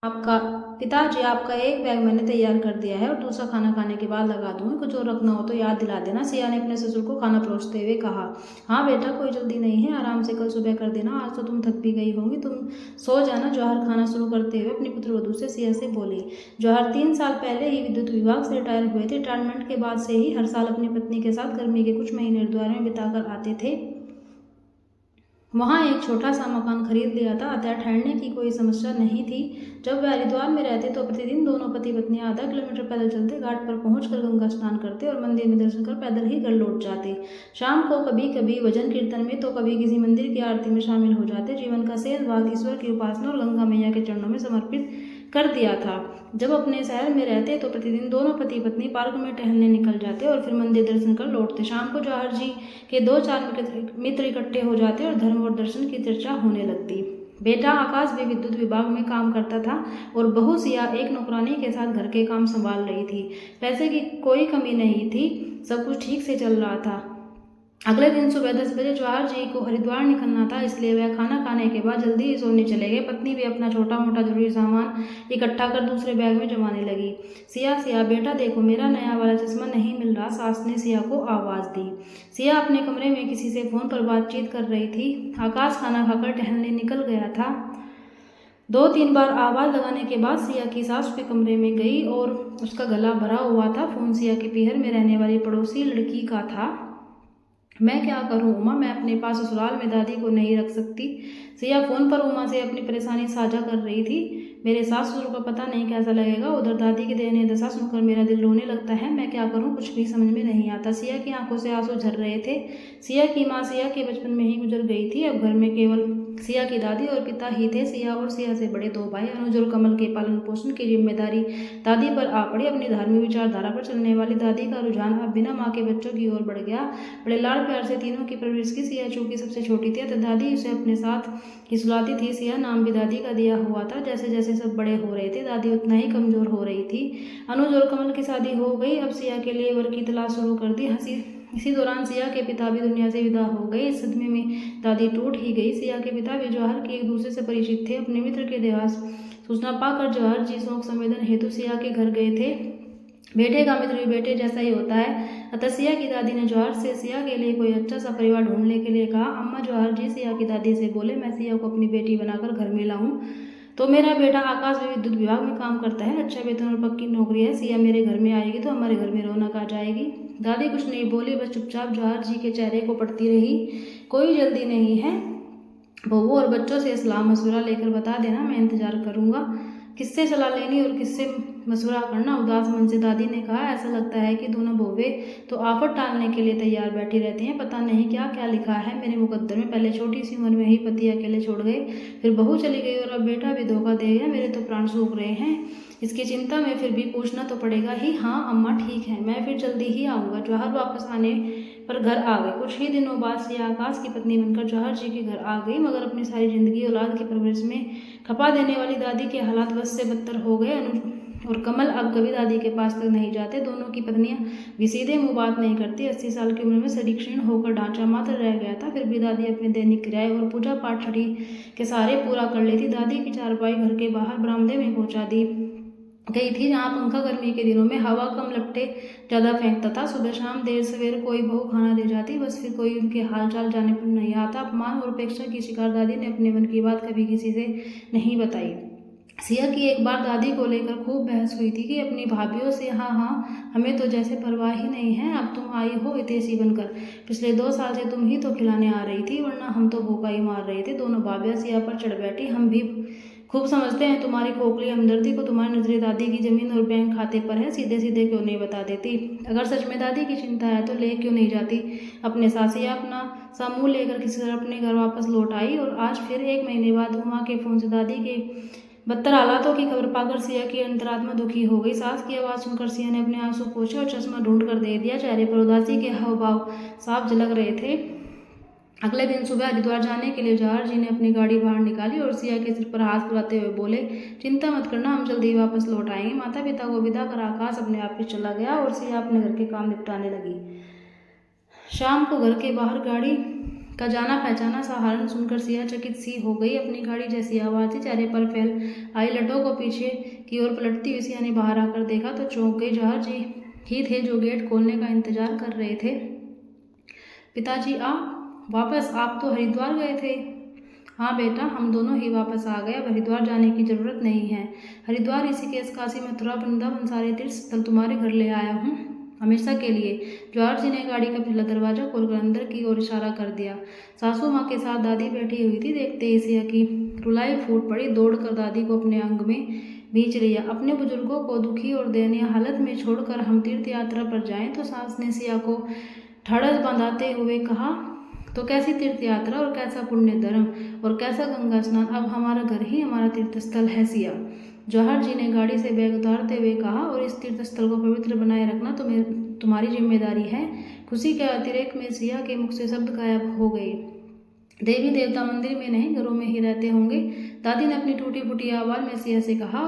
आपका पिताजी, आपका एक बैग मैंने तैयार कर दिया है और दूसरा खाना खाने के बाद लगा दूंगी। कुछ और रखना हो तो याद दिला देना। सिया ने अपने ससुर को खाना परोसते हुए कहा। हाँ बेटा, कोई जल्दी नहीं है, आराम से कल सुबह कर देना। आज तो तुम थक भी गई होंगी, तुम सो जाना। जौहर खाना शुरू करते हुए अपनी पुत्रवधू से सिया से बोली। जौहर 3 साल पहले ही विद्युत विभाग से रिटायर हुए थे। रिटायरमेंट के बाद से ही हर साल अपनी पत्नी के साथ गर्मी के कुछ महीने हरिद्वार में बिताकर आते थे। वहाँ एक छोटा सा मकान खरीद लिया था, अतः ठहरने की कोई समस्या नहीं थी। जब वे हरिद्वार में रहते तो प्रतिदिन दोनों पति पत्नी आधा किलोमीटर पैदल चलते, घाट पर पहुंचकर गंगा स्नान करते और मंदिर में दर्शन कर पैदल ही घर लौट जाते। शाम को कभी कभी भजन कीर्तन में तो कभी किसी मंदिर की आरती में शामिल हो जाते। जीवन का शेष भाग ईश्वर की उपासना और गंगा मैया के चरणों में समर्पित कर दिया था। जब अपने शहर में रहते तो प्रतिदिन दोनों पति पत्नी पार्क में टहलने निकल जाते और फिर मंदिर दर्शन कर लौटते। शाम को जौहर जी के 2-4 मित्र इकट्ठे हो जाते और धर्म और दर्शन की चर्चा होने लगती। बेटा आकाश भी विद्युत विभाग में काम करता था और बहू सिया एक नौकरानी के साथ घर के काम संभाल रही थी। पैसे की कोई कमी नहीं थी, सब कुछ ठीक से चल रहा था। अगले दिन सुबह 10 बजे जौहर जी को हरिद्वार निकलना था, इसलिए वह खाना खाने के बाद जल्दी ही सोने चले गए। पत्नी भी अपना छोटा मोटा जरूरी सामान इकट्ठा कर दूसरे बैग में जमाने लगी। सिया सिया बेटा देखो, मेरा नया वाला चश्मा नहीं मिल रहा, सास ने सिया को आवाज़ दी। सिया अपने कमरे में किसी से फ़ोन पर बातचीत कर रही थी। आकाश खाना खाकर टहलने निकल गया था। 2-3 बार आवाज़ लगाने के बाद सिया की सास के कमरे में गई और उसका गला भरा हुआ था। फ़ोन सिया के पीहर में रहने वाली पड़ोसी लड़की का था। मैं क्या करूं उमा, मैं अपने पास ससुराल में दादी को नहीं रख सकती। सिया फोन पर उमा से अपनी परेशानी साझा कर रही थी। मेरे सास ससुर को पता नहीं कैसा लगेगा, उधर दादी की दयनीय दशा सुनकर मेरा दिल रोने लगता है। मैं क्या करूं, कुछ भी समझ में नहीं आता। सिया की आंखों से आंसू झर रहे थे। सिया की माँ सिया के बचपन में ही गुजर गई थी। अब घर में केवल सिया की दादी और पिता ही थे। सिया और सिया से बड़े 2 भाई अनुज और कमल के पालन पोषण की जिम्मेदारी दादी पर आ पड़ी। अपनी धार्मिक विचारधारा पर चलने वाली दादी का रुझान अब बिना माँ के बच्चों की ओर बढ़ गया। बड़े लाड़ प्यार से तीनों की परवरिश की। सिया चूंकि सबसे छोटी थी तो दादी उसे अपने साथ ही सुलाती थी। सिया नाम भी दादी का दिया हुआ था। जैसे जैसे सब बड़े हो रहे थे दादी उतना ही कमजोर हो रही थी। अनुज और कमल की शादी हो गई। अब सिया के लिए वर की तलाश शुरू कर दी। इसी दौरान सिया के पिता भी दुनिया से विदा हो गए। इस सदमे में दादी टूट ही गई। सिया के पिता भी जौहर की एक दूसरे से परिचित थे। अपने मित्र के देहांत सूचना पाकर जौहर जी शोक संवेदन हेतु सिया के घर गए थे। बेटे का मित्र भी बेटे जैसा ही होता है। अतः सिया की दादी ने जौहर से सिया के लिए कोई अच्छा सा परिवार ढूंढने के लिए कहा। अम्मा जौहर जी सिया की दादी से बोले, मैं सिया को अपनी बेटी बनाकर घर में लाऊं तो मेरा बेटा आकाश भी विद्युत विभाग में काम करता है, अच्छा वेतन और पक्की नौकरी है। सिया मेरे घर में आएगी तो हमारे घर में रौनक आ जाएगी। दादी कुछ नहीं बोली, बस चुपचाप जौहर जी के चेहरे को पढ़ती रही। कोई जल्दी नहीं है, बहू और बच्चों से सलाह मशवरा लेकर बता देना, मैं इंतजार करूंगा। किससे सलाह लेनी और किससे मशवरा करना, उदास मन से दादी ने कहा। ऐसा लगता है कि दोनों बहुएं तो आफत टालने के लिए तैयार बैठी रहती हैं। पता नहीं क्या क्या लिखा है मेरे मुकद्दर में। पहले छोटी सी उम्र में ही पति अकेले छोड़ गए, फिर बहू चली गई और अब बेटा भी धोखा दे गया। मेरे तो प्राण सूख रहे हैं। इसकी चिंता में फिर भी पूछना तो पड़ेगा ही। हाँ अम्मा ठीक है, मैं फिर जल्दी ही आऊँगा। जौहर वापस आने पर घर आ गए। कुछ ही दिनों बाद सिया आकाश की पत्नी बनकर जौहर जी के घर आ गई, मगर अपनी सारी जिंदगी औलाद की परवरिश में खपा देने वाली दादी के हालात बस से बदतर हो गए। अनुज और कमल अब कभी दादी के पास तक नहीं जाते। दोनों की पत्नियां भी सीधे मुंह बात नहीं करती। 80 साल की उम्र में शरीर क्षीण होकर ढांचा मात्र रह गया था, फिर भी दादी अपने दैनिक क्रियाएं और पूजा पाठ छठी के सहारे पूरा कर लेती। दादी की चारपाई घर के बाहर बरामदे में पहुंचा दी गई थी, जहाँ पंखा गर्मी के दिनों में हवा कम लपटे ज़्यादा फेंकता था। सुबह शाम देर सवेर कोई बहू खाना दे जाती, बस फिर कोई उनके हालचाल जाने पर नहीं आता। अपमान और उपेक्षा की शिकार दादी ने अपने मन की बात कभी किसी से नहीं बताई। सिया की एक बार दादी को लेकर खूब बहस हुई थी कि अपनी भाभीियों से, हाँ हमें तो जैसे परवाह ही नहीं है, अब तुम आई हो हितैषी बनकर। पिछले 2 साल से तुम ही तो खिलाने आ रही थी, वरना हम तो भूखा ही मार रहे थे। दोनों भाभियाँ सिया पर चढ़ बैठी। हम भी खूब समझते हैं तुम्हारी खोखली हमदर्दी को, तुम्हारी नजरें दादी की जमीन और बैंक खाते पर है, सीधे सीधे क्यों नहीं बता देती? अगर सच में दादी की चिंता है तो ले क्यों नहीं जाती अपने साथ? सिया अपना सा मुंह लेकर किसी तरह अपने घर वापस लौट आई और आज फिर 1 महीने बाद उमा के फोन से दादी के बदतर हालातों की खबर पाकर सिया की अंतरात्मा दुखी हो गई। सास की आवाज़ सुनकर सिया ने अपने आंसू पोंछे और चश्मा ढूंढ कर दे दिया। चेहरे पर उदासी के हाव भाव साफ झलक रहे थे। अगले दिन सुबह हरिद्वार जाने के लिए जौहर जी ने अपनी गाड़ी बाहर निकाली और सिया के सिर पर हाथ फुलाते हुए बोले, चिंता मत करना, हम जल्दी वापस लौट आएंगे। माता पिता को विदा कर आकाश अपने आप ही चला गया और सिया अपने घर के काम निपटाने लगी। शाम को घर के बाहर गाड़ी का जाना पहचाना सा हॉर्न सुनकर सिया चकित सी हो गई। अपनी गाड़ी जैसी आवाज़ थी, चेहरे पर फैल आई लटों को पीछे की ओर पलटती हुई सिया ने बाहर आकर देखा तो चौंक गई। जौहर जी ही थे जो गेट खोलने का इंतजार कर रहे थे। पिताजी आप वापस? आप तो हरिद्वार गए थे। हाँ बेटा, हम दोनों ही वापस आ गए। अब हरिद्वार जाने की जरूरत नहीं है। हरिद्वार, ऋषिकेश, काशी, मथुरा, वृंदावन सारे तीर्थ स्थल तुम्हारे घर ले आया हूँ हमेशा के लिए। जौहर जी ने गाड़ी का पिछला दरवाजा खोलकर अंदर की ओर इशारा कर दिया। सासू माँ के साथ दादी बैठी हुई थी। देखते ही सिया की रुलाई फूट पड़ी। दौड़कर दादी को अपने अंग में भींच लिया। अपने बुजुर्गों को दुखी और दयनीय हालत में छोड़कर हम तीर्थ यात्रा पर जाएं? तो सास ने सिया को ढाढ़स बंधाते हुए कहा। तो कैसी तीर्थ यात्रा और कैसा पुण्य धर्म और कैसा गंगा स्नान। अब हमारा घर ही हमारा तीर्थ स्थल है सिया। जौहर जी ने गाड़ी से बैग उतारते हुए कहा। और इस तीर्थ स्थल को पवित्र बनाए रखना तो तुम्हारी जिम्मेदारी है। खुशी के अतिरेक में सिया के मुख से शब्द गायब हो गए। देवी देवता मंदिर में नहीं, घरों में ही रहते होंगे, दादी ने अपनी टूटी फूटी आवाज में सिया से कहा।